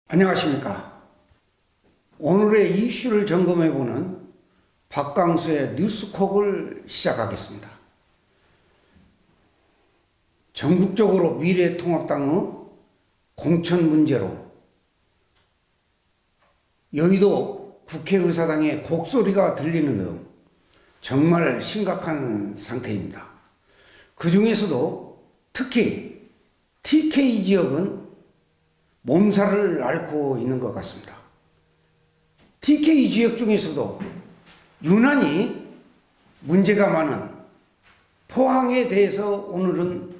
안녕하십니까. 오늘의 이슈를 점검해보는 박강수의 뉴스콕을 시작하겠습니다. 전국적으로 미래통합당의 공천 문제로 여의도 국회의사당의 곡소리가 들리는 등 정말 심각한 상태입니다. 그 중에서도 특히 TK 지역은 몸살을 앓고 있는 것 같습니다. TK 지역 중에서도 유난히 문제가 많은 포항에 대해서 오늘은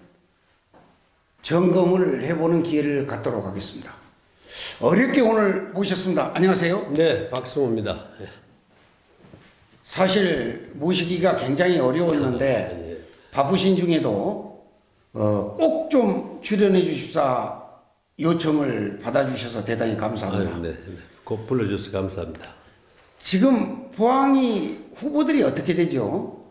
점검을 해보는 기회를 갖도록 하겠습니다. 어렵게 오늘 모셨습니다. 안녕하세요. 네, 박승호입니다. 네. 사실 모시기가 굉장히 어려웠는데 바쁘신 중에도 꼭 좀 출연해 주십사 요청을 받아주셔서 대단히 감사합니다. 아유, 네, 네. 꼭 불러주셔서 감사합니다. 지금 포항이 후보들이 어떻게 되죠?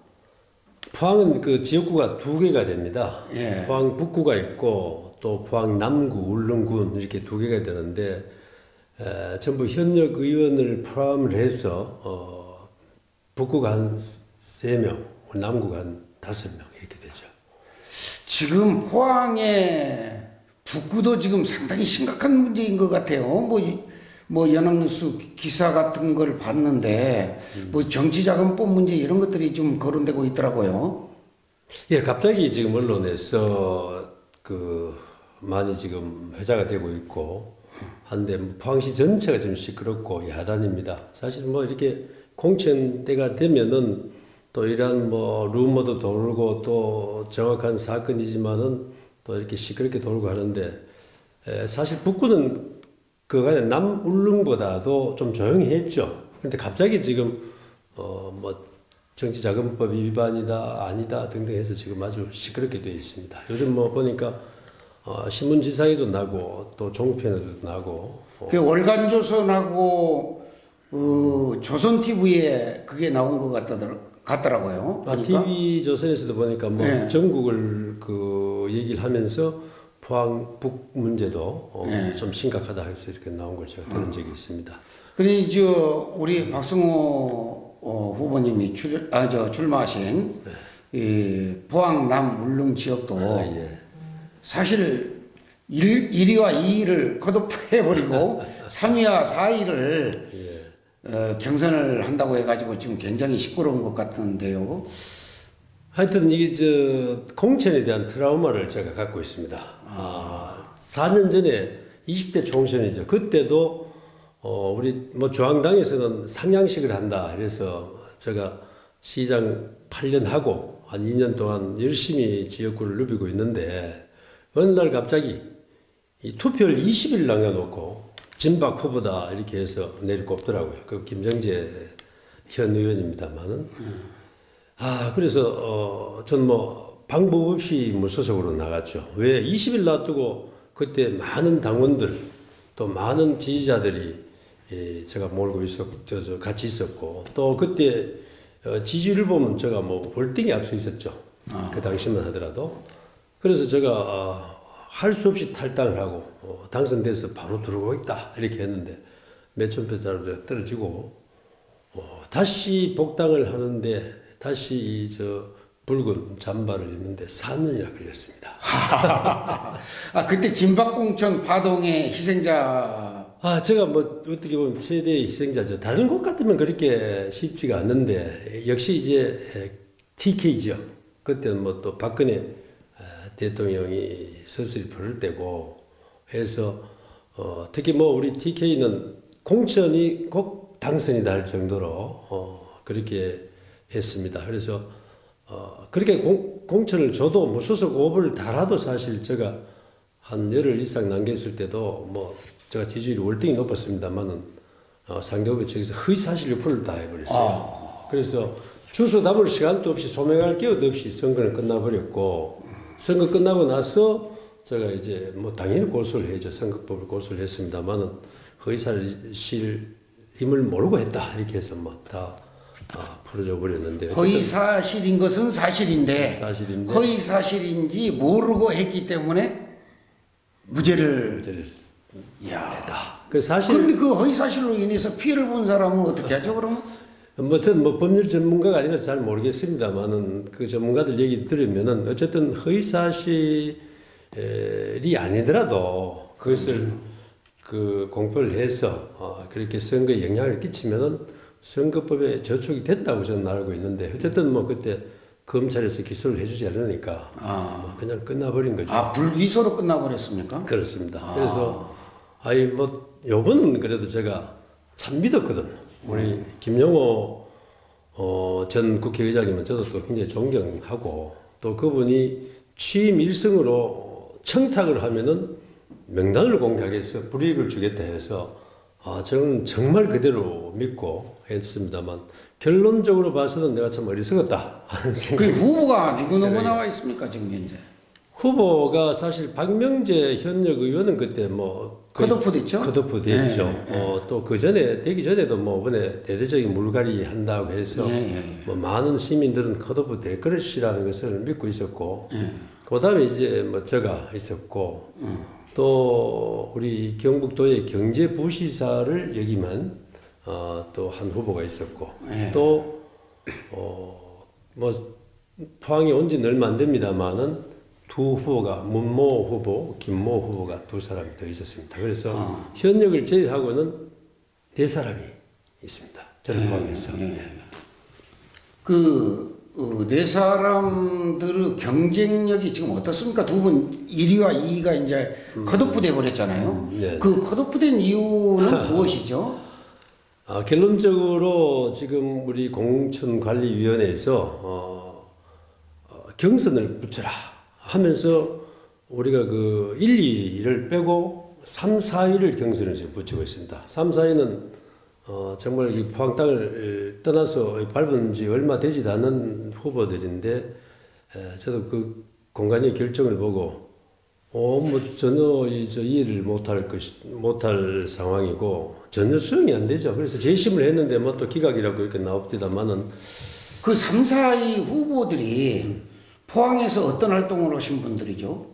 포항은 그 지역구가 두 개가 됩니다. 예. 포항 북구가 있고 또 포항 남구, 울릉군 이렇게 두 개가 되는데 전부 현역 의원을 포함을 해서 북구가 한 3명, 남구가 한 5명 이렇게 되죠. 지금 포항의 북구도 지금 상당히 심각한 문제인 것 같아요. 뭐 연합뉴스 기사 같은 걸 봤는데 뭐 정치자금법 문제 이런 것들이 좀 거론되고 있더라고요. 예, 갑자기 지금 언론에서 많이 지금 회자가 되고 있고 한데 포항시 전체가 좀 시끄럽고 야단입니다. 사실 뭐 이렇게 공천 때가 되면은 또 이런 뭐 루머도 돌고 또 정확한 사건이지만은 또 이렇게 시끄럽게 돌고 하는데 사실 북구는 그간에 남울릉보다도 좀 조용히 했죠. 그런데 갑자기 지금 뭐 정치자금법 위반이다 아니다 등등 해서 지금 아주 시끄럽게 되어 있습니다. 요즘 뭐 보니까 신문지상에도 나고 또 종편에도 나고 그 월간조선하고 조선TV에 그게 나온 것 같더라고요. TV조선에서도 보니까 뭐 네. 전국을 얘기를 하면서 포항 북 문제도 네. 좀 심각하다 해서 이렇게 나온 걸 제가 들은 적이 있습니다. 그러니 우리 박승호 후보님이 출마하신 이 포항 남 울릉 지역도 예. 사실 1위와 2위를 컷오프해버리고 3위와 4위를 경선을 한다고 해가지고 지금 굉장히 시끄러운 것 같은데요. 하여튼 이게 공천에 대한 트라우마를 제가 갖고 있습니다. 4년 전에 20대 총선이죠. 그때도 우리 뭐 중앙당에서는 상향식을 한다. 그래서 제가 시장 8년 하고 한 2년 동안 열심히 지역구를 누비고 있는데 어느 날 갑자기 이 투표를 20일 남겨놓고 진박 후보다 이렇게 해서 내리꼽더라고요. 그 김정재 현 의원입니다만은. 그래서 전 뭐 방법 없이 무소속으로 나갔죠. 왜 20일 놔두고 그때 많은 당원들 또 많은 지지자들이 제가 몰고 같이 있었고 또 그때 지지율 보면 제가 뭐 월등히 앞서 있었죠. 그 당시만 하더라도. 그래서 제가 할 수 없이 탈당을 하고 당선돼서 바로 들어오고 있다 이렇게 했는데 몇천 표짜리 떨어지고 다시 복당을 하는데 다시 붉은 잠바를 입는데 4년이나 걸렸습니다. 그때 진박공천 파동의 희생자. 제가 뭐 어떻게 보면 최대의 희생자죠. 다른 곳 같으면 그렇게 쉽지가 않는데 역시 이제 TK 지역 그때는 뭐 또 박근혜 대통령이 서슬이 부를 때고 해서 특히 뭐 우리 TK는 공천이 꼭 당선이다 할 정도로 그렇게 했습니다. 그래서 그렇게 공천을 줘도 무소속 5를 달아도 사실 제가 한 열흘 이상 남겼을 때도 뭐 제가 지지율이 월등히 높았습니다만은 상대 후보 측에서 허위사실 유포를 다 해버렸어요. 그래서 주소 담을 시간도 없이 소명할 기회도 없이 선거는 끝나버렸고 선거 끝나고 나서 제가 이제 뭐 당연히 고소를 해죠. 선거법을 고소를 했습니다만은 허위사실임을 모르고 했다 이렇게 해서 뭐 다 풀어져 버렸는데 허위사실인 것은 사실인데 허위사실인지 모르고 했기 때문에 무죄를 됐다. 그 사실 그런데 그 허위 사실로 인해서 피해를 본 사람은 어떻게 하죠, 그러면? 저는 법률 전문가가 아니라서 잘 모르겠습니다만은 그 전문가들 얘기 들으면은 어쨌든 허위 사실이 아니더라도 그것을 그 공표를 해서 그렇게 선거에 영향을 끼치면은 선거법에 저촉이 됐다고 저는 알고 있는데 어쨌든 뭐 그때 검찰에서 기소를 해주지 않으니까 뭐 그냥 끝나버린 거죠. 아, 불기소로 끝나버렸습니까? 그렇습니다. 그래서 뭐 요번은 그래도 제가 참 믿었거든. 우리 김영호 전 국회의장님은 저도 또 굉장히 존경하고 또 그분이 취임 일성으로 청탁을 하면은 명단을 공개하게 해서 불이익을 주겠다 해서 저는 정말 그대로 믿고 했습니다만 결론적으로 봐서는 내가 참 어리석었다 하는 그 생각이 후보가 누구 나와 있습니까, 지금 현재? 후보가 사실 박명재 현역 의원은 그때 뭐 컷오프 됐죠? 컷오프 됐죠. 또 그 전에 되기 전에도 뭐 이번에 대대적인 물갈이 한다고 해서 뭐 많은 시민들은 컷오프 될 것이라는 것을 믿고 있었고, 그다음에 이제 뭐 제가 있었고, 또 우리 경북도의 경제부시사를 여기만 또 한 후보가 있었고, 또 뭐 포항에 온 지는 얼마 안 됩니다만은. 두 후보가 문모 후보, 김모 후보가 두 사람이 더 있었습니다. 그래서 현역을 제외하고는 네 사람이 있습니다. 저를 포함해서. 네 사람들의 경쟁력이 지금 어떻습니까? 두 분 1위와 2위가 이제 컷오프 돼 버렸잖아요. 그 컷오프 된 이유는 무엇이죠? 결론적으로 지금 우리 공천관리위원회에서 경선을 붙여라 하면서 우리가 그 1, 2를 빼고 3, 4위를 경선을 지금 붙이고 있습니다. 3, 4위는 정말 이 포항 땅을 떠나서 밟은 지 얼마 되지도 않은 후보들인데 저도 그 공간의 결정을 보고 뭐 전혀 이 일을 못할 상황이고 전혀 수용이 안 되죠. 그래서 재심을 했는데 뭐 또 기각이라고 이렇게 나옵니다만은 그 3, 4위 후보들이 포항에서 어떤 활동을 하신 분들이죠?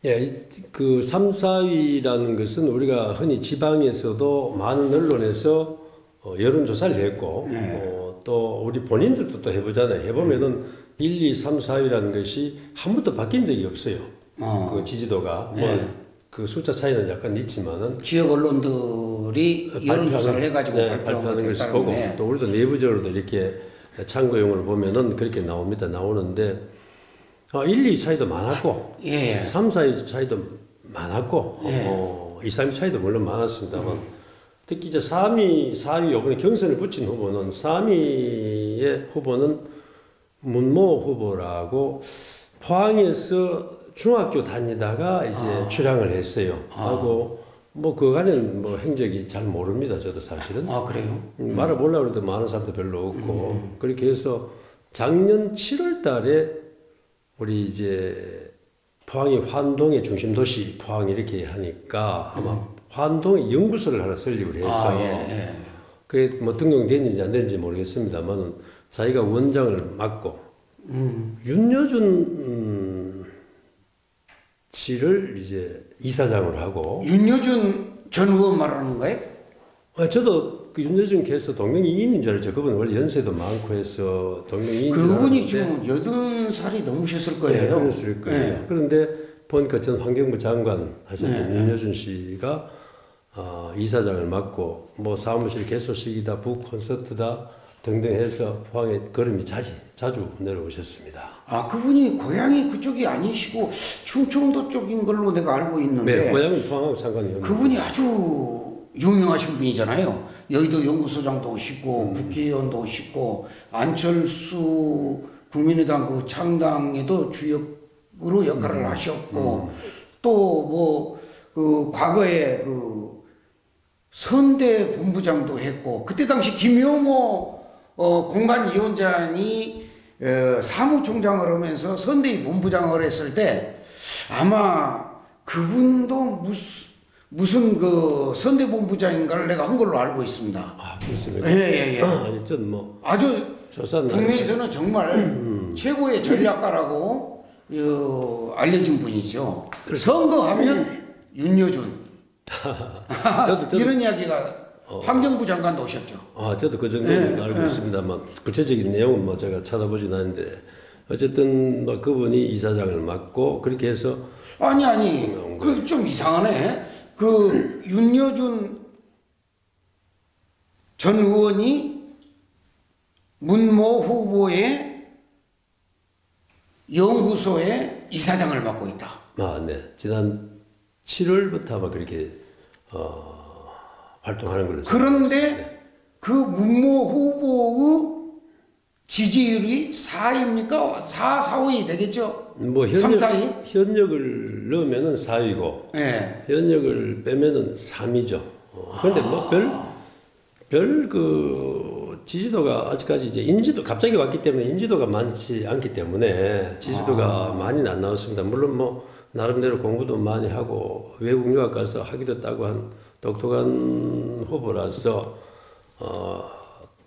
예, 그 3, 4위라는 것은 우리가 흔히 지방에서도 많은 언론에서 여론조사를 했고, 또 우리 본인들도 또 해보잖아요. 해보면은 1, 2, 3, 4위라는 것이 한 번도 바뀐 적이 없어요. 그 지지도가. 그 숫자 차이는 약간 있지만은. 지역 언론들이 여론조사를 해가지고 발표하는 것을 보고, 또 우리도 내부적으로도 이렇게 참고용을 보면은 그렇게 나오는데, 1, 2 차이도 많았고, 3, 4위 차이도 많았고, 2, 3위 차이도 물론 많았습니다만, 특히 이제 3위, 4위, 이번에 경선을 붙인 후보는, 3위의 후보는 문모 후보라고, 포항에서 중학교 다니다가 이제 출향을 했어요. 하고, 뭐, 그간에는 뭐 행적이 잘 모릅니다, 저도 사실은. 그래요? 말을 몰라고 그래도 많은 사람도 별로 없고, 그렇게 해서 작년 7월 달에 우리 이제 포항이 환동의 중심 도시 포항 이렇게 하니까 아마 환동의 연구소를 하나 설립을 해서 그게 뭐 등록됐는지 안 됐는지 모르겠습니다만은 자기가 원장을 맡고 윤여준 씨를 이제 이사장을 하고 윤여준 전 의원 말하는 거예요? 저도 그 윤여준 개서 동명이인인 줄 알았죠. 그분 원래 연세도 많고 해서 동명이인 줄 그분이 지금 80살이 넘으셨을 거예요. 네, 그랬을 거예요. 그런데 보니까 전 환경부 장관 하셨던 윤여준 씨가 이사장을 맡고 뭐 사무실 개소식이다, 북 콘서트다 등등 해서 포항에 걸음이 자주 내려오셨습니다. 그분이 고향이 그쪽이 아니시고 충청도 쪽인 걸로 내가 알고 있는데. 네, 고향은 포항하고 상관이 없는. 그분이 아주 유명하신 분이잖아요. 여의도 연구소장도 오시고 국회의원도 오시고 안철수 국민의당 그 창당에도 주역으로 역할을 하셨고 또 뭐 그 과거에 그 선대 본부장도 했고 그때 당시 김용호 공관위원장이 사무총장을 하면서 선대위 본부장을 했을 때 아마 그분도 무슨 그 선대본부장인가를 내가 한 걸로 알고 있습니다. 그렇습니까? 예. 아니, 전 뭐 아주 국내에서는 정말 최고의 전략가라고 알려진 분이죠. 선거하면 윤여준. 저도 이런 이야기가 환경부 장관도 오셨죠. 저도 그 정도는 알고 있습니다만 구체적인 내용은 뭐 제가 찾아보진 않는데 어쨌든 뭐 그분이 이사장을 맡고 그렇게 해서 아니 그 좀 이상하네. 그 윤여준 전 의원이 문모 후보의 연구소의 이사장을 맡고 있다. 네. 지난 7월부터 아마 그렇게 활동하는 걸로. 그런데 그 문모 후보의 지지율이 4입니까? 4, 5위 되겠죠? 뭐 3, 4위? 현역을 넣으면은 4위고 네. 현역을 빼면은 3위죠. 그런데 뭐 별 그 지지도가 아직까지 이제 인지도 갑자기 왔기 때문에 인지도가 많지 않기 때문에 지지도가 많이는 안 나왔습니다. 물론 뭐 나름대로 공부도 많이 하고 외국 유학 가서 학위도 따고 한 똑똑한 후보라서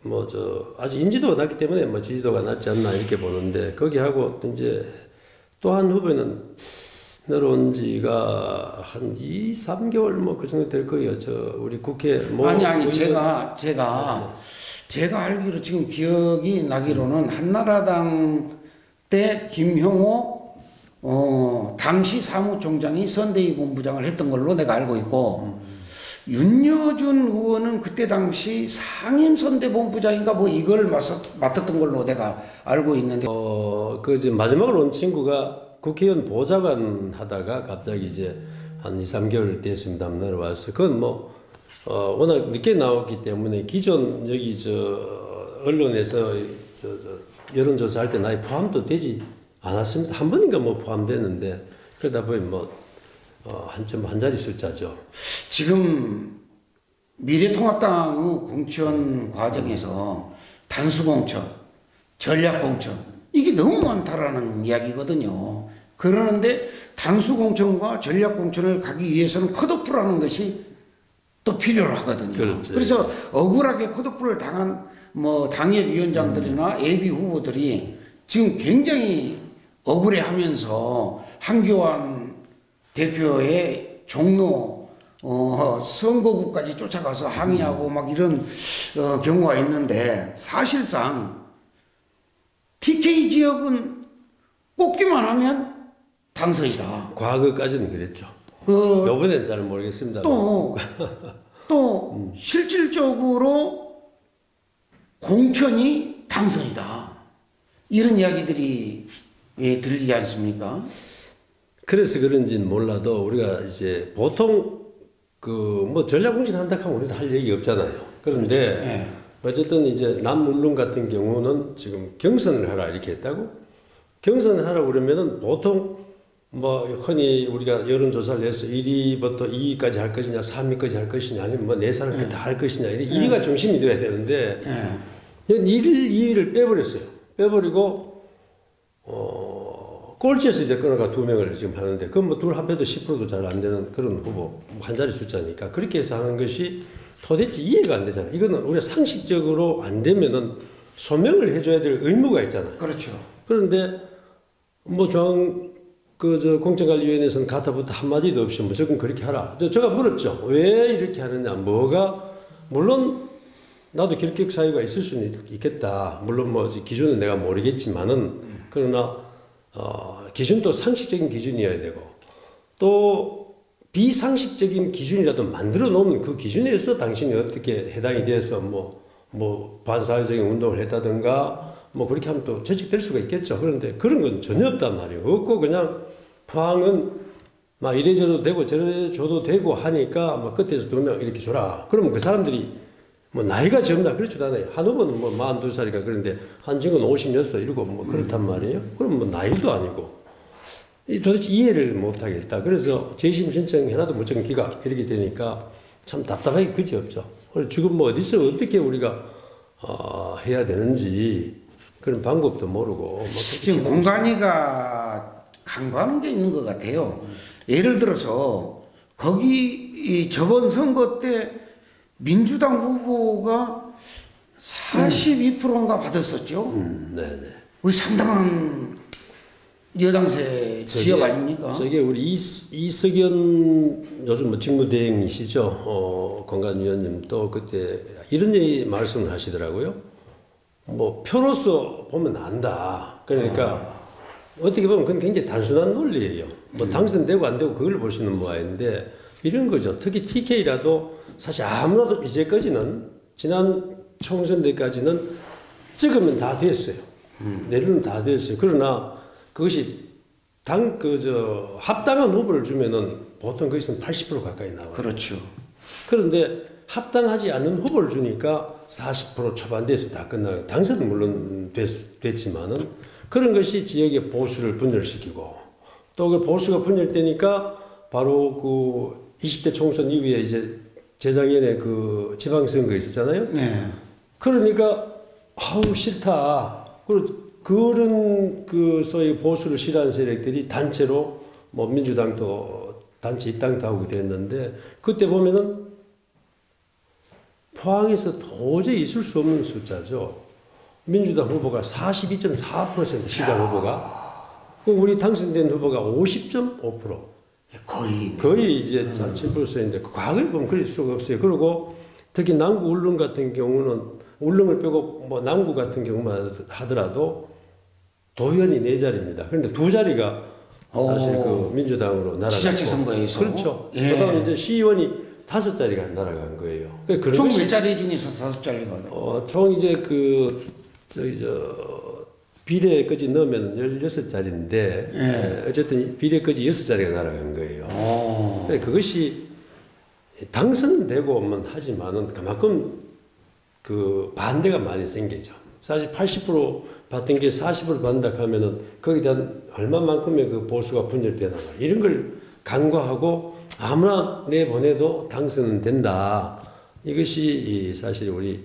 뭐 아직 인지도가 낮기 때문에 뭐 지지도가 낮지 않나 이렇게 보는데 거기하고 이제 또 한 후보는 내려온 지가 한 2, 3개월 뭐 그 정도 될 거예요. 우리 국회 뭐 아니 제가 알기로 지금 기억이 나기로는 한나라당 때 김형호 당시 사무총장이 선대위 본부장을 했던 걸로 내가 알고 있고 윤여준 의원은 그때 당시 상임선대본부장인가 뭐 이걸 맡았던 걸로 내가 알고 있는데 그 이제 마지막으로 온 친구가 국회의원 보좌관 하다가 갑자기 이제 한 2, 3개월 됐습니다. 내려와서 그건 뭐 워낙 늦게 나왔기 때문에 기존 여기 언론에서 여론조사할 때 나이 포함도 되지 않았습니다. 한 번인가 뭐 포함됐는데 그러다 보니 뭐 한 자리 숫자죠. 지금 미래통합당의 공천 과정에서 단수공천, 전략공천 이게 너무 많다라는 이야기거든요. 그러는데 단수공천과 전략공천을 가기 위해서는 컷오프라는 것이 또 필요로 하거든요. 그렇죠. 그래서 억울하게 컷오프를 당한 뭐 당협위원장들이나 예비 후보들이 지금 굉장히 억울해하면서 한교안 대표의 종로 선거구까지 쫓아가서 항의하고 막 이런 경우가 있는데 사실상 TK 지역은 꽂기만 하면 당선이다. 과거까지는 그랬죠. 이번엔 잘 모르겠습니다. 또 실질적으로 공천이 당선이다. 이런 이야기들이 들리지 않습니까? 그래서 그런지는 몰라도 우리가 이제 보통 그 뭐 전략공천 한다 하면 우리도 할 얘기 없잖아요. 그런데 그렇죠. 네. 어쨌든 이제 남물론 같은 경우는 지금 경선을 하라 이렇게 했다고 경선을 하라고 그러면은 보통 뭐 흔히 우리가 여론조사를 해서 1위부터 2위까지 할 것이냐 3위까지 할 것이냐 아니면 뭐 4사람까지 다 할 것이냐 1위가 중심이 돼야 되는데 1위, 2위를 빼버렸어요. 빼버리고 꼴찌에서 이제 끊어가 2명을 지금 하는데 그건 뭐 둘 합해도 10%도 잘 안 되는 그런 후보 한 자리 숫자니까 그렇게 해서 하는 것이 도대체 이해가 안 되잖아요. 이거는 우리가 상식적으로 안 되면은 소명을 해줘야 될 의무가 있잖아요. 그렇죠. 그런데 뭐 공천관리위원회에서는 가타부터 한마디도 없이 무조건 그렇게 하라. 제가 물었죠. 왜 이렇게 하느냐. 물론 나도 결격 사유가 있을 수는 있겠다. 물론 뭐 기준은 내가 모르겠지만은 그러나 기준도 상식적인 기준이어야 되고 또 비상식적인 기준이라도 만들어 놓으면 그 기준에서 당신이 어떻게 해당이 돼서 뭐 반사회적인 운동을 했다든가 뭐 그렇게 하면 또 채찍될 수가 있겠죠. 그런데 그런 건 전혀 없단 말이에요. 없고 그냥 포항은 막 이래저래도 되고 저래줘도 되고 하니까 뭐 끝에서 2명 이렇게 줘라. 그러면 그 사람들이 뭐 나이가 젊다 그렇지도 않아요. 한 후보는 뭐 42살이니까 그런데 한 친구는 56, 이러고 뭐 그렇단 말이에요. 그럼 뭐 나이도 아니고 도대체 이해를 못 하겠다. 그래서 재심 신청해놔도 무조건 기각 이렇게 되니까 참 답답하게 그지없죠. 지금 뭐 어디서 어떻게 우리가 해야 되는지 그런 방법도 모르고 뭐 지금 공간이가 간과하는 게 있는 것 같아요. 예를 들어서 거기 저번 선거 때 민주당 후보가 42%인가 받았었죠. 네네. 상당한 여당세 지역 아닙니까? 저게 우리 이석연 요즘 뭐 직무대행이시죠. 공간위원님 또 그때 이런 얘기 말씀을 하시더라고요. 뭐 표로서 보면 안다. 그러니까 어떻게 보면 그건 굉장히 단순한 논리예요. 뭐 당선되고 안 되고 그걸 보시는 모양인데 이런 거죠. 특히 TK라도 사실 아무라도 이제까지는 지난 총선 때까지는 찍으면 다 됐어요. 내리면 다 됐어요. 그러나 그것이 합당한 후보를 주면은 보통 거기서는 80% 가까이 나와요. 그렇죠. 그런데 합당하지 않은 후보를 주니까 40% 초반대에서 다 끝나요. 당선은 물론 됐지만은 그런 것이 지역의 보수를 분열시키고 또 그 보수가 분열되니까 바로 그 20대 총선 이후에 이제 재작년에 그 지방선거 있었잖아요. 네. 그러니까 아우 싫다. 그리고 그런 그 소위 보수를 싫어하는 세력들이 단체로 뭐 민주당도 단체 입당도 하고 됐는데 그때 보면은 포항에서 도저히 있을 수 없는 숫자죠. 민주당 후보가 42.4% 시장 후보가 우리 당선된 후보가 50.5% 거의 이제 7%인데 과거에 보면 그럴 수가 없어요. 그리고 특히 남구 울릉 같은 경우는 울릉을 빼고 뭐 남구 같은 경우만 하더라도 도의원이 4자리입니다. 그런데 2자리가 사실 그 민주당으로 날아갔고 지자체 선거에서 그렇죠. 예. 그다음에 이제 시의원이 5자리가 날아간 거예요. 총 몇 자리 중에서 5자리가? 총 이제 비례까지 넣으면 16자리인데 예. 어쨌든 비례까지 6자리가 날아간 거예요. 그것이 당선은 되고만 하지만은 그만큼 그 반대가 많이 생기죠. 사실 80% 받던 게 40% 받는다 하면은 거기에 대한 얼마만큼의 그 보수가 분열되나 이런 걸 간과하고 아무나 내보내도 당선은 된다. 이것이 사실 우리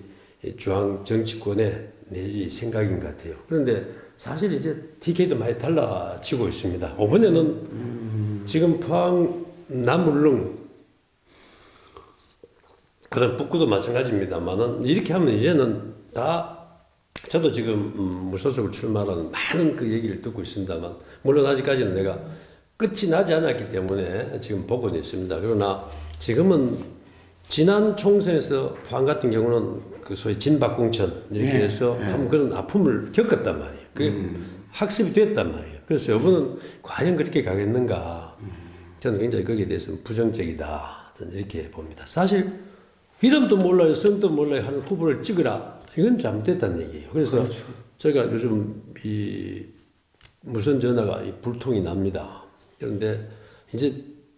중앙 정치권의 내지 생각인 것 같아요. 그런데 사실 이제 TK도 많이 달라지고 있습니다. 이번에는 지금 포항 남울릉 그런 북구도 마찬가지입니다만은 이렇게 하면 이제는 다 저도 지금 무소속으로 출마하는 많은 그 얘기를 듣고 있습니다만 물론 아직까지는 내가 끝이 나지 않았기 때문에 지금 보고 있습니다. 그러나 지금은 지난 총선에서 포항 같은 경우는 그 소위 진박공천 이렇게 해서 한번 그런 아픔을 겪었단 말이에요. 그게 학습이 됐단 말이에요. 그래서 이번은 과연 그렇게 가겠는가 저는 굉장히 거기에 대해서는 부정적이다 저는 이렇게 봅니다. 사실 이름도 몰라요 성도 몰라요 하는 후보를 찍으라 이건 잘못됐다는 얘기예요. 그래서 그렇죠. 제가 요즘 이 무선 전화가 이 불통이 납니다. 그런데 이제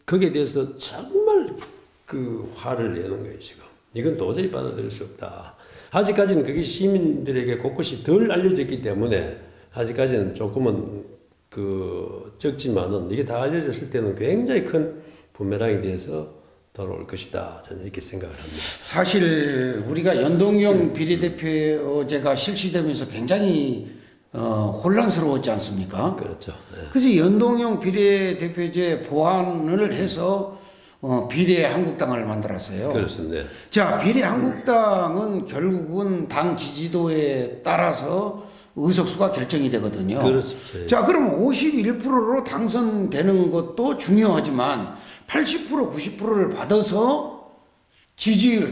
거기에 대해서 정말 그 화를 내는 거예요 지금. 이건 도저히 받아들일 수 없다. 아직까지는 그게 시민들에게 곳곳이 덜 알려졌기 때문에 아직까지는 조금은 그 적지만은 이게 다 알려졌을 때는 굉장히 큰 부메랑이 돼서 돌아올 것이다. 저는 이렇게 생각을 합니다. 사실 우리가 연동형 비례대표제가 실시되면서 굉장히 혼란스러웠지 않습니까? 그렇죠. 네. 그래서 연동형 비례대표제 보완을 해서 비례한국당을 만들었어요. 그렇습니다. 자, 비례한국당은 결국은 당 지지도에 따라서 의석수가 결정이 되거든요. 그렇죠. 자, 그럼 51%로 당선되는 것도 중요하지만 80%, 90%를 받아서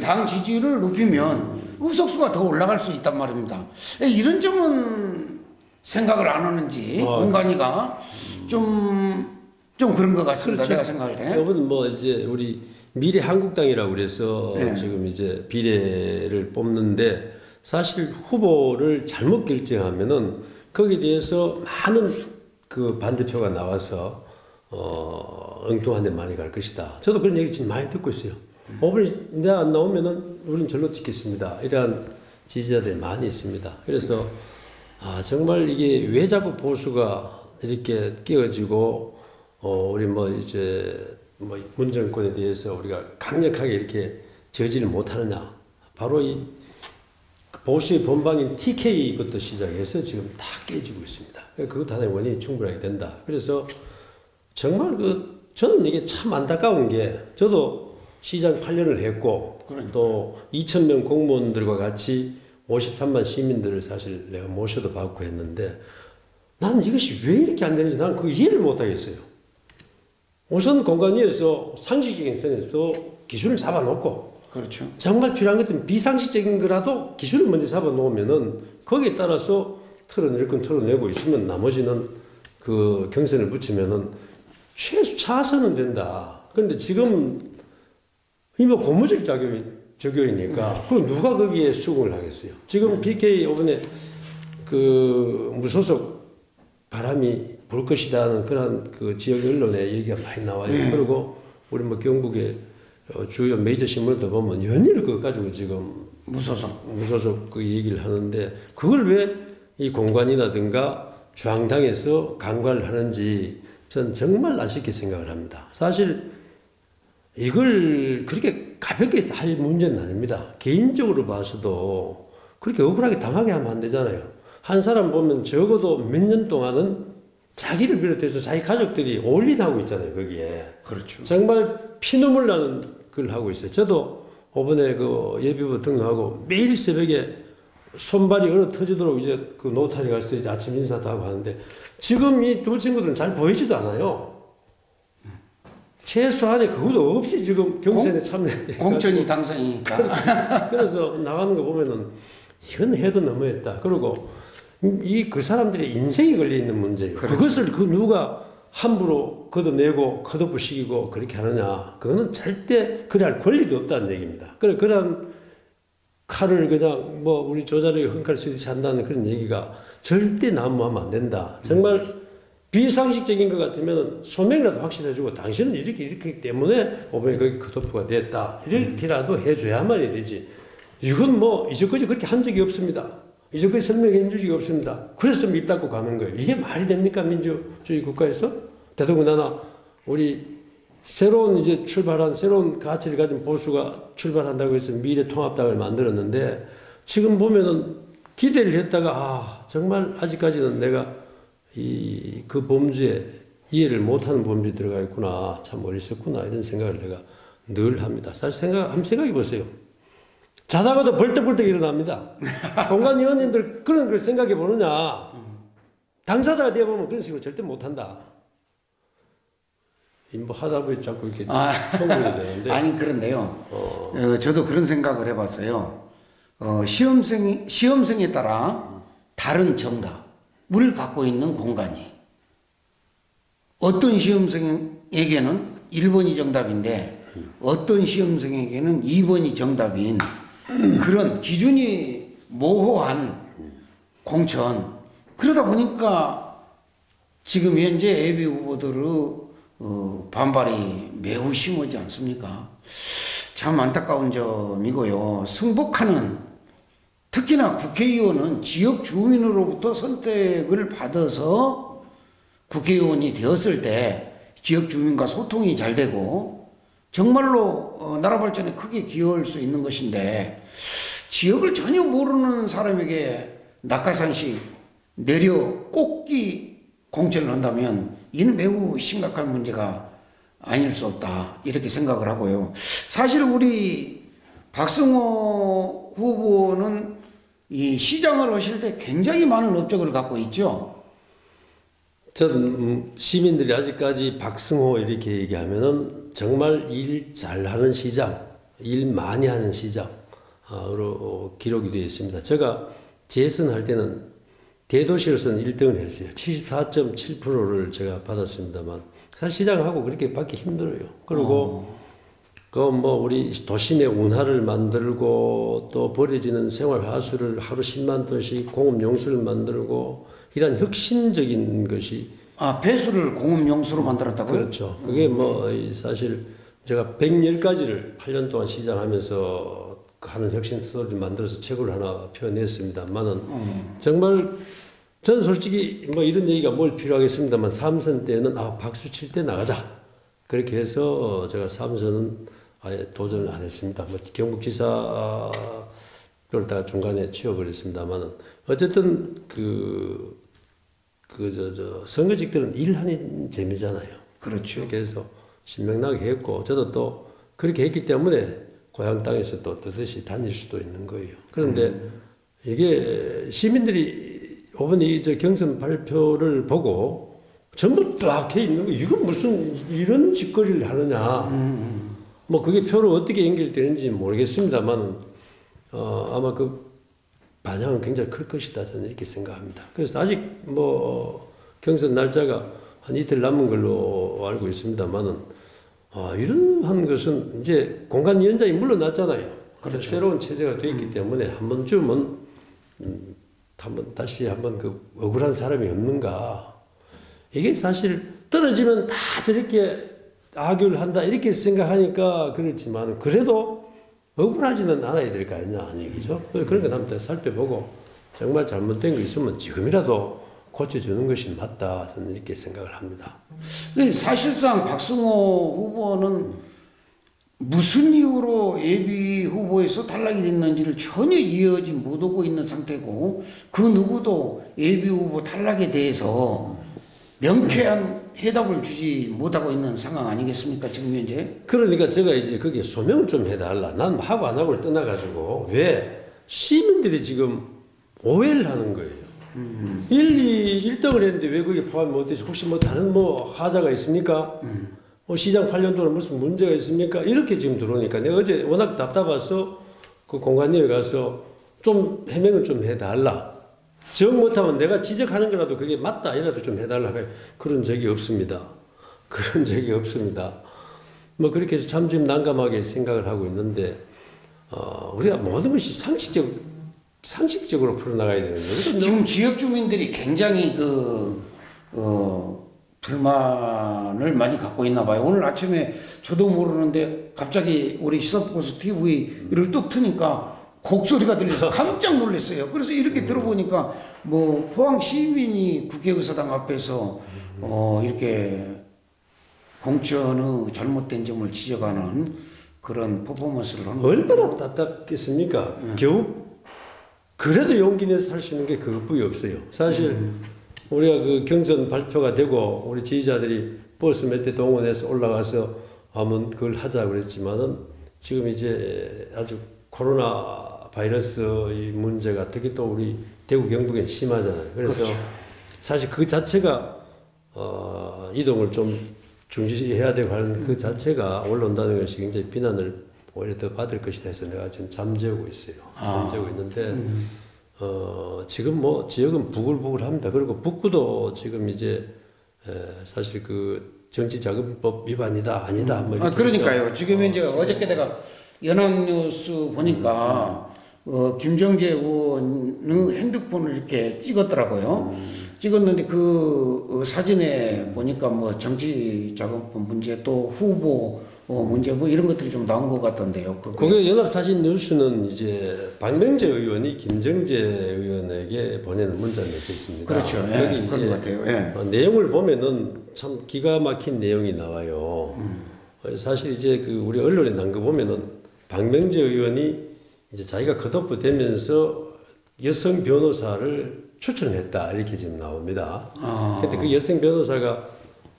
당 지지율을 높이면 의석수가 더 올라갈 수 있단 말입니다. 이런 점은 생각을 안 하는지 공간이가 좀 그런 것 같습니다. 그렇죠. 내가 생각할 때. 이번 뭐 이제 우리 미래한국당이라고 그래서 네. 지금 이제 비례를 뽑는데 사실 후보를 잘못 결정하면은 거기에 대해서 많은 그 반대표가 나와서 엉뚱한 데 많이 갈 것이다. 저도 그런 얘기 지금 많이 듣고 있어요. 5번이 내가 안 나오면은 우리는 절로 찍겠습니다. 이러한 지지자들이 많이 있습니다. 그래서 정말 이게 왜 자꾸 보수가 이렇게 끼어지고 우리 뭐 이제 뭐 문정권에 대해서 우리가 강력하게 이렇게 저지를 못하느냐. 바로 이 보수의 본방인 TK부터 시작해서 지금 다 깨지고 있습니다. 그것 하나의 원인이 충분하게 된다. 그래서 정말 저는 이게 참 안타까운 게 저도 시장 8년을 했고 또 2,000명 공무원들과 같이 53만 시민들을 사실 내가 모셔도 받고 했는데 나는 이것이 왜 이렇게 안 되는지 나는 그 이해를 못 하겠어요. 우선 공간위에서 상식적인 선에서 기준을 잡아놓고 그렇죠. 정말 필요한 것들은 비상식적인 거라도 기준을 먼저 잡아놓으면은 거기에 따라서 털어낼 건 털어내고 있으면 나머지는 그 경선을 붙이면은 최소 차선은 된다. 그런데 지금 이거 고무줄 적용이니까 그럼 누가 거기에 수긍을 하겠어요? 지금 BK 이번에 그 무소속 바람이 불 것이다는 그런 그 지역 언론의 얘기가 많이 나와요. 그리고 우리 뭐 경북의 주요 메이저 신문도 보면 연일 그거 가지고 지금 무소속 그 얘기를 하는데 그걸 왜 이 공관이라든가 중앙당에서 간과를 하는지 전 정말 아쉽게 생각을 합니다. 사실 이걸 그렇게 가볍게 할 문제는 아닙니다. 개인적으로 봐서도 그렇게 억울하게 당하게 하면 안 되잖아요. 한 사람 보면 적어도 몇 년 동안은 자기를 비롯해서 자기 가족들이 올인하고 있잖아요, 거기에. 그렇죠. 정말 피눈물 나는 걸 하고 있어요. 저도 이번에 그 예비부 등록하고 매일 새벽에 손발이 얼어 터지도록 이제 그 노타리 갈 때 이제 아침 인사도 하고 하는데 지금 이 두 친구들은 잘 보이지도 않아요. 최소한의 그것도 없이 지금 경선에 참여해. 공천이 당선이니까. 그래서 나가는 거 보면은 이건 해도 너무했다. 그리고 그 사람들의 인생이 걸려 있는 문제예요. 그렇죠. 그것을 그 누가 함부로 걷어내고 컷오프시키고 그렇게 하느냐. 그거는 절대 그래 할 권리도 없다는 얘기입니다. 그런 칼을 그냥 뭐 우리 조자르에 헙칼 쓰듯이 한다는 그런 얘기가 절대 난무하면 안 된다. 정말 비상식적인 것 같으면 소명이라도 확실해주고 당신은 이렇게 때문에 이번에 거기 컷오프가 됐다. 이렇게라도 해줘야만 되지. 이건 뭐 이제까지 그렇게 한 적이 없습니다. 이제까지 설명해 준 적이 없습니다. 그래서 입 닫고 가는 거예요. 이게 말이 됩니까? 민주주의 국가에서? 더더군다나 우리 새로운 이제 출발한 새로운 가치를 가진 보수가 출발한다고 해서 미래통합당을 만들었는데 지금 보면은 기대를 했다가 정말 아직까지는 내가 그 범주에 이해를 못하는 범주에 들어가 있구나. 참 어리석구나. 이런 생각을 내가 늘 합니다. 사실 한번 생각해 보세요. 자다가도 벌떡벌떡 일어납니다. 공관위원님들 그런 걸 생각해 보느냐. 당사자가 되어보면 그런 식으로 절대 못한다. 뭐 하다 보니 자꾸 이렇게 통보해야 되는데. 아니 그런데요. 저도 그런 생각을 해봤어요. 시험생에 따라 다른 정답을 갖고 있는 공간이 어떤 시험생에게는 1번이 정답인데 어떤 시험생에게는 2번이 정답인 그런 기준이 모호한 공천. 그러다 보니까 지금 현재 예비 후보들의 반발이 매우 심하지 않습니까? 참 안타까운 점이고요. 승복하는 특히나 국회의원은 지역 주민으로부터 선택을 받아서 국회의원이 되었을 때 지역 주민과 소통이 잘 되고 정말로 나라 발전에 크게 기여할 수 있는 것인데 지역을 전혀 모르는 사람에게 낙하산시 내려 꽂기 공천을 한다면 이는 매우 심각한 문제가 아닐 수 없다 이렇게 생각을 하고요. 사실 우리 박승호 후보는 이 시장을 하실 때 굉장히 많은 업적을 갖고 있죠. 저는 시민들이 아직까지 박승호 이렇게 얘기하면은 정말 일 잘하는 시장, 일 많이 하는 시장으로 기록이 되어 있습니다. 제가 재선할 때는 대도시로서는 1등을 했어요. 74.7%를 제가 받았습니다만 사실 시장하고 그렇게 받기 힘들어요. 그리고 그 뭐 우리 도시 내 운하를 만들고 또 버려지는 생활 하수를 하루 10만 톤씩 공업 용수를 만들고 이런 혁신적인 것이 폐수를 공업 용수로 만들었다고요? 그렇죠. 그게 뭐 사실 제가 110가지를 8년 동안 시장하면서 하는 혁신 스토리를 만들어서 책을 하나 표현했습니다만은 정말 저는 솔직히 뭐 이런 얘기가 뭘 필요하겠습니다만 삼선 때는 박수 칠 때 나가자 그렇게 해서 제가 삼선은 아예 도전을 안 했습니다. 뭐 경북지사 그러다가 중간에 취업을 했습니다만은 어쨌든 선거직들은 일하는 재미잖아요. 그렇죠. 그렇게 해서 신명나게 했고 저도 또 그렇게 했기 때문에 고향 땅에서 또 뜻없이 다닐 수도 있는 거예요. 그런데 이게 시민들이 이번 저 경선 발표를 보고 전부 딱 해 있는 거 이건 무슨 이런 짓거리를 하느냐. 뭐 그게 표로 어떻게 연결되는지 모르겠습니다만 아마 그 반향은 굉장히 클 것이다 저는 이렇게 생각합니다. 그래서 아직 뭐 경선 날짜가 한 이틀 남은 걸로 알고 있습니다만은 이런 것은 이제 공관위원장이 물러났잖아요. 그렇죠. 새로운 체제가 되어 있기 때문에 한 번쯤은 다시 한번 그 억울한 사람이 없는가. 이게 사실 떨어지면 다 저렇게 악유를 한다 이렇게 생각하니까 그렇지만 그래도 억울하지는 않아야 될 거 아니냐 얘기죠. 그런 거 한번 살펴보고 정말 잘못된 거 있으면 지금이라도 고쳐주는 것이 맞다 저는 이렇게 생각을 합니다. 사실상 박승호 후보는 무슨 이유로 예비 후보에서 탈락이 됐는지를 전혀 이해하지 못하고 있는 상태고 그 누구도 예비 후보 탈락에 대해서 명쾌한 해답을 주지 못하고 있는 상황 아니겠습니까 지금 현재? 그러니까 제가 이제 거기에 소명을 좀 해달라. 난 하고 안 하고를 떠나가지고 왜 시민들이 지금 오해를 하는 거예요. 1등을 했는데 왜 거기에 포함이 못되지? 혹시 뭐 다른 뭐 하자가 있습니까? 뭐 시장 관련 동안 무슨 문제가 있습니까? 이렇게 지금 들어오니까 내가 어제 워낙 답답해서 그 공관위에 가서 좀 해명을 좀 해달라. 정 못하면 내가 지적하는 거라도 그게 맞다 이라도 좀 해달라. 그런 적이 없습니다. 그런 적이 없습니다. 뭐 그렇게 해서 참 지금 난감하게 생각을 하고 있는데 우리가 모든 것이 상식적으로 풀어나가야 되는데 지금 지역 주민들이 굉장히 불만을 많이 갖고 있나 봐요. 오늘 아침에 저도 모르는데 갑자기 우리 시사포커스 TV를 뚝 트니까 곡소리가 들려서 깜짝 놀랐어요. 그래서 이렇게 들어보니까 뭐 포항 시민이 국회의사당 앞에서 이렇게 공천의 잘못된 점을 지적하는 그런 퍼포먼스를 하는 얼마나 답답겠습니까? 겨우 그래도 용기 내서 할 수 있는 게 그것뿐이 없어요. 사실 우리가 그 경선 발표가 되고 우리 지지자들이 버스 몇 대 동원해서 올라가서 한번 그걸 하자고 그랬지만은 지금 이제 아주 코로나 바이러스의 문제가 특히 또 우리 대구 경북엔 심하잖아요. 그래서 그렇죠. 사실 그 자체가 이동을 좀 중지해야 되고 하는 그 자체가 올라온다는 것이 굉장히 비난을 오히려 더 받을 것이다 해서 내가 지금 잠재우고 있어요. 잠재우고 있는데 지금 뭐 지역은 부글부글합니다. 그리고 북구도 지금 이제 사실 그 정치자금법 위반이다 아니다. 뭐 그러니까요. 지금 현재 어저께 내가 연합뉴스 보니까 김정재 의원의 핸드폰을 이렇게 찍었더라고요. 찍었는데 그 사진에 보니까 뭐 정치자금법 문제 또 후보 문제 뭐 이런 것들이 좀 나온 것 같던데요. 그게 연합사진 뉴스는 이제 박명재 의원이 김정재 의원에게 보내는 문자 메시지입니다. 그렇죠. 여기 그런 것 같아요. 예. 내용을 보면은 참 기가 막힌 내용이 나와요. 사실 이제 그 우리 언론에 난 거 보면은 박명재 의원이 이제 자기가 컷오프 되면서 여성 변호사를 추천했다 이렇게 지금 나옵니다. 근데 그 여성 변호사가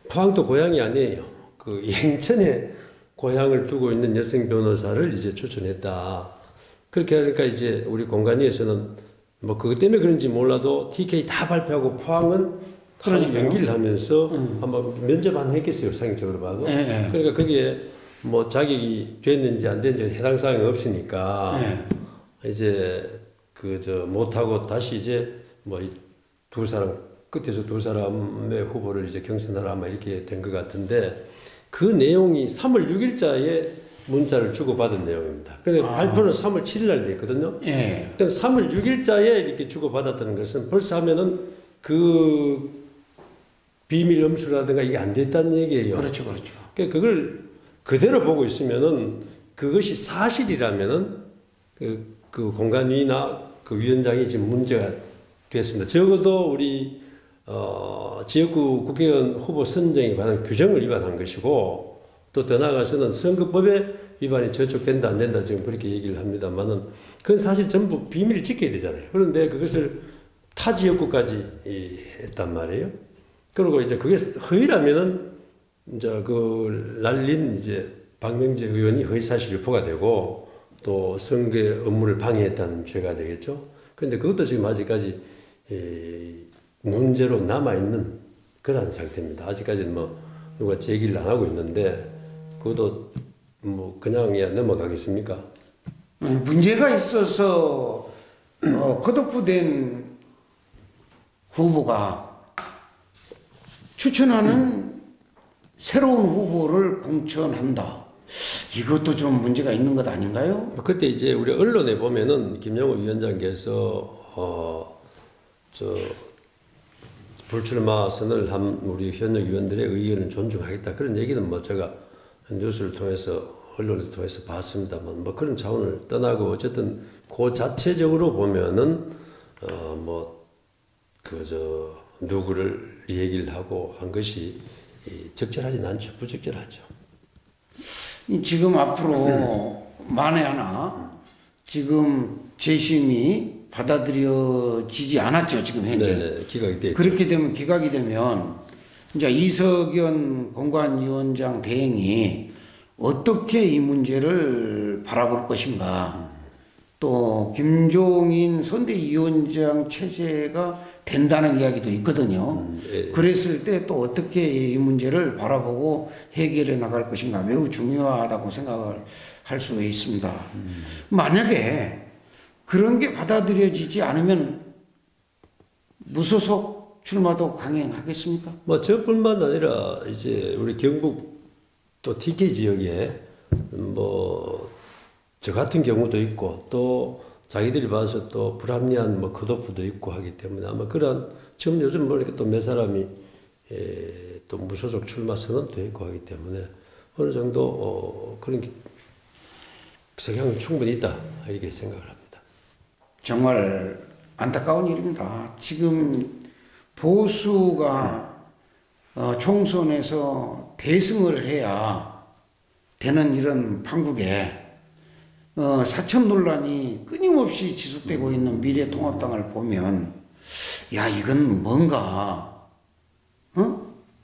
포항도 고향이 아니에요. 그 인천에 고향을 두고 있는 여성 변호사를 이제 추천했다. 그렇게 하니까 이제 우리 공관위에서는 뭐 그것 때문에 그런지 몰라도 TK 다 발표하고 포항은 그런 연기를 하면서 아마 면접 안 했겠어요. 상식적으로 봐도. 그러니까 거기에 뭐 자격이 됐는지 안 됐는지 해당 사항이 없으니까 이제 못하고 다시 이제 뭐 두 사람 끝에서 두 사람의 후보를 이제 경선하라 아마 이렇게 된 것 같은데 그 내용이 3월 6일자에 문자를 주고받은 내용입니다. 그런데 발표는 3월 7일 날 됐거든요. 그럼 3월 6일자에 이렇게 주고받았다는 것은 벌써 하면은 그 비밀 음수라든가 이게 안 됐다는 얘기예요. 그렇죠, 그렇죠. 그러니까 그걸 그대로 보고 있으면은 그것이 사실이라면은 그 공관위나 그 위원장이 지금 문제가 됐습니다. 적어도 우리 지역구 국회의원 후보 선정에 관한 규정을 위반한 것이고 또 더 나아가서는 선거법에 위반이 저촉된다 안 된다 지금 그렇게 얘기를 합니다만은 그건 사실 전부 비밀을 지켜야 되잖아요. 그런데 그것을 타 지역구까지 했단 말이에요. 그리고 이제 그게 허위라면은 이제 그 날린 이제 박명재 의원이 허위사실 유포가 되고 또 선거 업무를 방해했다는 죄가 되겠죠. 그런데 그것도 지금 아직까지 문제로 남아있는 그런 상태입니다. 아직까지는 뭐 누가 제기를 안 하고 있는데 그것도 뭐 그냥 넘어가겠습니까? 문제가 있어서 컷오프된 후보가 추천하는 새로운 후보를 공천한다. 이것도 좀 문제가 있는 것 아닌가요? 그때 이제 우리 언론에 보면은 김영우 위원장께서 불출마 선언을 한 우리 현역 의원들의 의견을 존중하겠다 그런 얘기는 뭐 제가 뉴스를 통해서 언론을 통해서 봤습니다만 뭐 그런 차원을 떠나고 어쨌든 그 자체적으로 보면은 누구를 얘기를 하고 한 것이 적절하진 않죠. 부적절하죠. 지금 앞으로 만에 하나 지금 재심이 받아들여지지 않았죠. 지금 현재. 네네, 기각이 돼 있죠. 그렇게 되면 기각이 되면 이제 이석연 공관위원장 대행이 어떻게 이 문제를 바라볼 것인가. 또 김종인 선대위원장 체제가 된다는 이야기도 있거든요. 그랬을 때 또 어떻게 이 문제를 바라보고 해결해 나갈 것인가 매우 중요하다고 생각을 할 수 있습니다. 만약에 그런 게 받아들여지지 않으면 무소속 출마도 강행하겠습니까? 뭐 저뿐만 아니라 이제 우리 경북 또 TK 지역에 뭐 저 같은 경우도 있고 또 자기들이 봐서 또 불합리한 뭐 컷오프도 있고 하기 때문에 아마 그런 지금 요즘 뭐 이렇게 또 몇 사람이 또 무소속 출마 선언도 있고 하기 때문에 어느 정도 그런 성향은 충분히 있다 이렇게 생각을 합니다. 정말 안타까운 일입니다. 지금 보수가 총선에서 대승을 해야 되는 이런 판국에 사천 논란이 끊임없이 지속되고 있는 미래통합당을 보면 야 이건 뭔가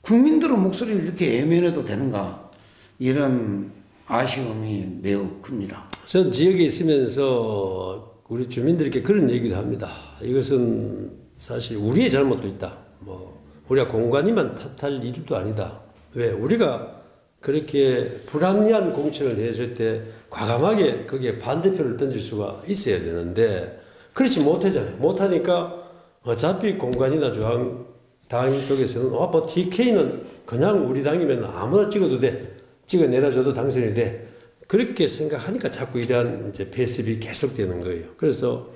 국민들의 목소리를 이렇게 애면해도 되는가 이런 아쉬움이 매우 큽니다. 전 지역에 있으면서 우리 주민들께 그런 얘기도 합니다. 이것은 사실 우리의 잘못도 있다. 뭐 우리가 공관위만 탓할 일도 아니다. 왜 우리가 그렇게 불합리한 공천을 했을 때 과감하게 거기에 반대표를 던질 수가 있어야 되는데 그렇지 못하잖아요. 못하니까 어차피 공관이나 중앙당 쪽에서는 뭐 TK는 그냥 우리 당이면 아무나 찍어도 돼. 찍어내려줘도 당선이 돼. 그렇게 생각하니까 자꾸 이러한 이제 패습이 계속되는 거예요. 그래서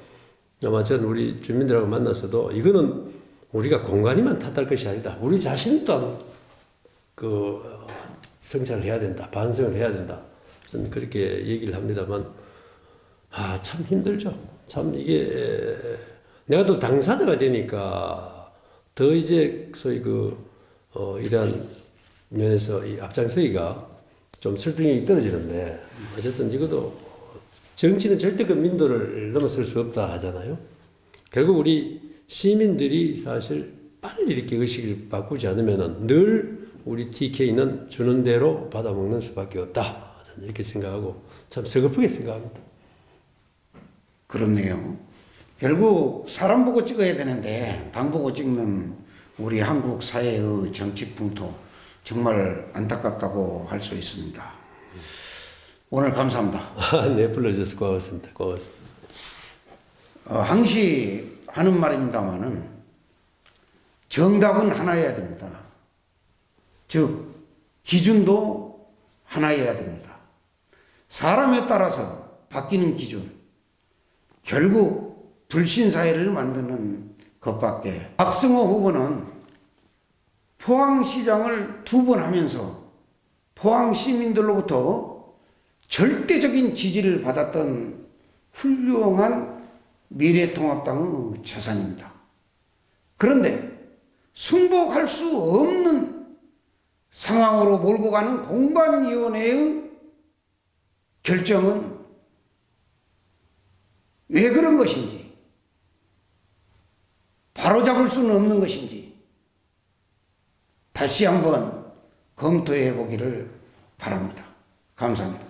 아마 전 우리 주민들하고 만나서도 이거는 우리가 공관이만 탓할 것이 아니다. 우리 자신도 성찰을 해야 된다. 반성을 해야 된다. 저는 그렇게 얘기를 합니다만, 참 힘들죠. 참 이게, 내가 또 당사자가 되니까 더 이제 소위 이러한 면에서 이 앞장서기가 좀 설득력이 떨어지는데, 어쨌든 이것도 정치는 절대 그 민도를 넘어설 수 없다 하잖아요. 결국 우리 시민들이 사실 빨리 이렇게 의식을 바꾸지 않으면은 늘 우리 TK는 주는 대로 받아먹는 수밖에 없다. 저는 이렇게 생각하고 참 서글프게 생각합니다. 그렇네요. 결국 사람 보고 찍어야 되는데 당 보고 찍는 우리 한국 사회의 정치 풍토 정말 안타깝다고 할 수 있습니다. 오늘 감사합니다. 네, 불러주셔서 고맙습니다. 고맙습니다. 항시 하는 말입니다만은 정답은 하나여야 됩니다. 즉 기준도 하나여야 됩니다. 사람에 따라서 바뀌는 기준 결국 불신사회를 만드는 것밖에. 박승호 후보는 포항시장을 2번 하면서 포항 시민들로부터 절대적인 지지를 받았던 훌륭한 미래통합당의 재산입니다. 그런데 승복할 수 없는 상황으로 몰고 가는 공관위원회의 결정은 왜 그런 것인지, 바로잡을 수는 없는 것인지 다시 한번 검토해 보기를 바랍니다. 감사합니다.